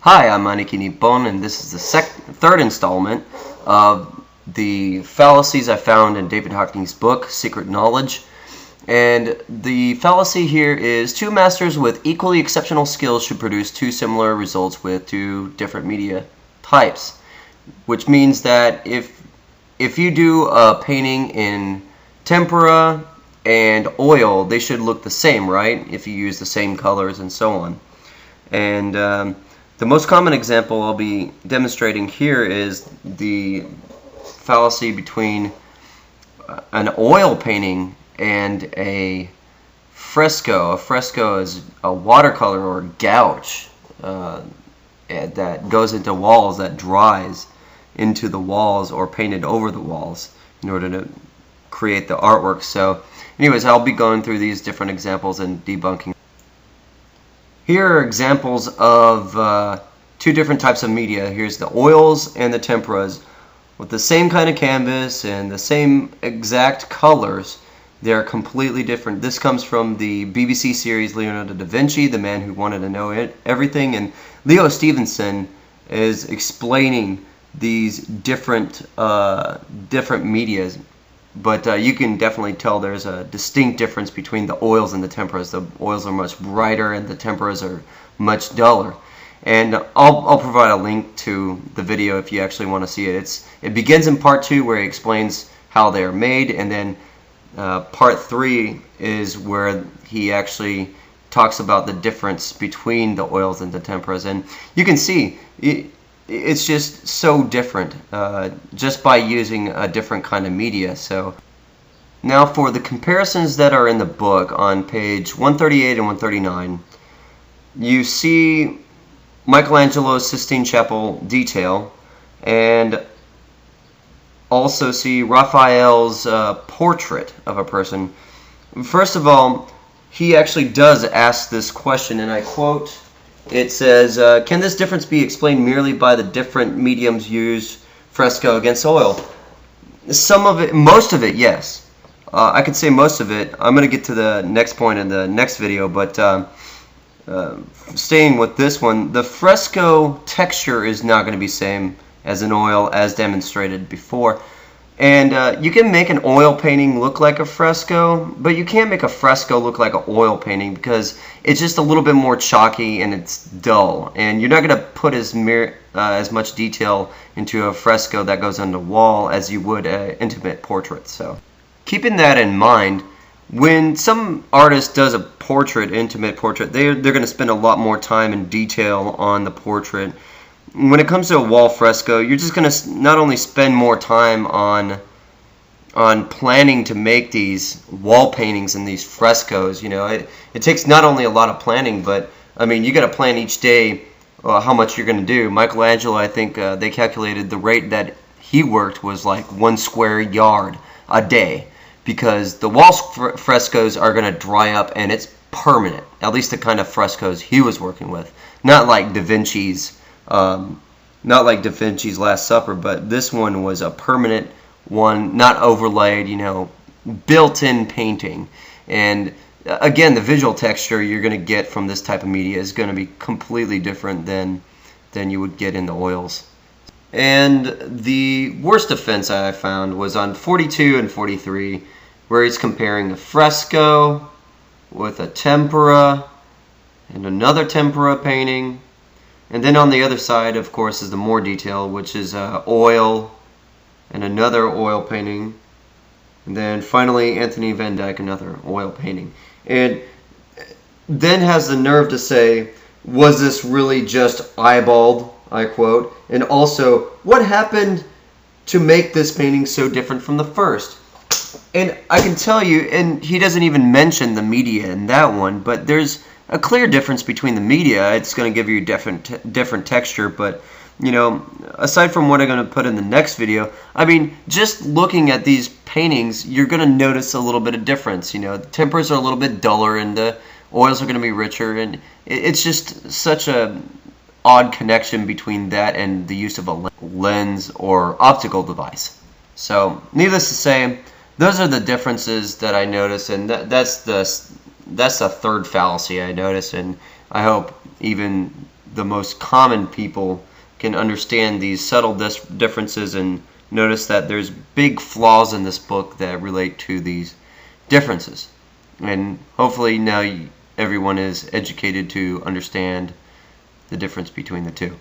Hi, I'm Aniki Nippon, and this is the third installment of the fallacies I found in David Hockney's book, Secret Knowledge. And the fallacy here is two masters with equally exceptional skills should produce two similar results with two different media types. Which means that if you do a painting in tempera and oil, they should look the same, right? If you use the same colors and so on. And the most common example I'll be demonstrating here is the fallacy between an oil painting and a fresco. A fresco is a watercolor or gouache that goes into walls, that dries into the walls or painted over the walls in order to create the artwork. So anyways, I'll be going through these different examples and debunking. Here are examples of two different types of media. Here's the oils and the temperas. With the same kind of canvas and the same exact colors, they're completely different. This comes from the BBC series Leonardo da Vinci, the man who wanted to know everything, and Leo Stevenson is explaining these different medias. But you can definitely tell there's a distinct difference between the oils and the temperas. The oils are much brighter and the temperas are much duller. And I'll provide a link to the video if you actually want to see it. It begins in part 2 where he explains how they are made, and then part 3 is where he actually talks about the difference between the oils and the temperas. And you can see it's just so different just by using a different kind of media. So now for the comparisons that are in the book on page 138 and 139, you see Michelangelo's Sistine Chapel detail, and also see Raphael's portrait of a person. First of all, he actually does ask this question, and I quote, it says, can this difference be explained merely by the different mediums used, fresco against oil? Some of it, most of it, yes. I could say most of it. I'm going to get to the next point in the next video, but staying with this one, the fresco texture is not going to be same as an oil as demonstrated before. And you can make an oil painting look like a fresco, but you can't make a fresco look like an oil painting because it's just a little bit more chalky and it's dull. And you're not going to put as much detail into a fresco that goes on the wall as you would an intimate portrait. So keeping that in mind, when some artist does a portrait, intimate portrait, they're going to spend a lot more time and detail on the portrait. When it comes to a wall fresco, you're just going to not only spend more time on planning to make these wall paintings and these frescoes. You know, it takes not only a lot of planning, but I mean, you got to plan each day how much you're going to do. Michelangelo, I think they calculated the rate that he worked was like 1 square yard a day, because the wall frescoes are going to dry up and it's permanent. At least the kind of frescoes he was working with, not like Da Vinci's. Not like Da Vinci's Last Supper, but this one was a permanent one, not overlaid, you know, built-in painting. And again, the visual texture you're going to get from this type of media is going to be completely different than you would get in the oils. And the worst offense I found was on 42 and 43, where he's comparing a fresco with a tempera and another tempera painting. And then on the other side, of course, is the more detail, which is oil and another oil painting. And then finally, Anthony Van Dyck, another oil painting. And then has the nerve to say, was this really just eyeballed, I quote? And also, what happened to make this painting so different from the first? And I can tell you, and he doesn't even mention the media in that one, but there's a clear difference between the media. It's going to give you different texture, but you know, aside from what I'm going to put in the next video, I mean, just looking at these paintings, you're going to notice a little bit of difference. You know, the temperas are a little bit duller and the oils are going to be richer, and it's just such a odd connection between that and the use of a lens or optical device. So needless to say, those are the differences that I notice, and that's the third fallacy I notice, and I hope even the most common people can understand these subtle differences and notice that there's big flaws in this book that relate to these differences. And hopefully now everyone is educated to understand the difference between the two.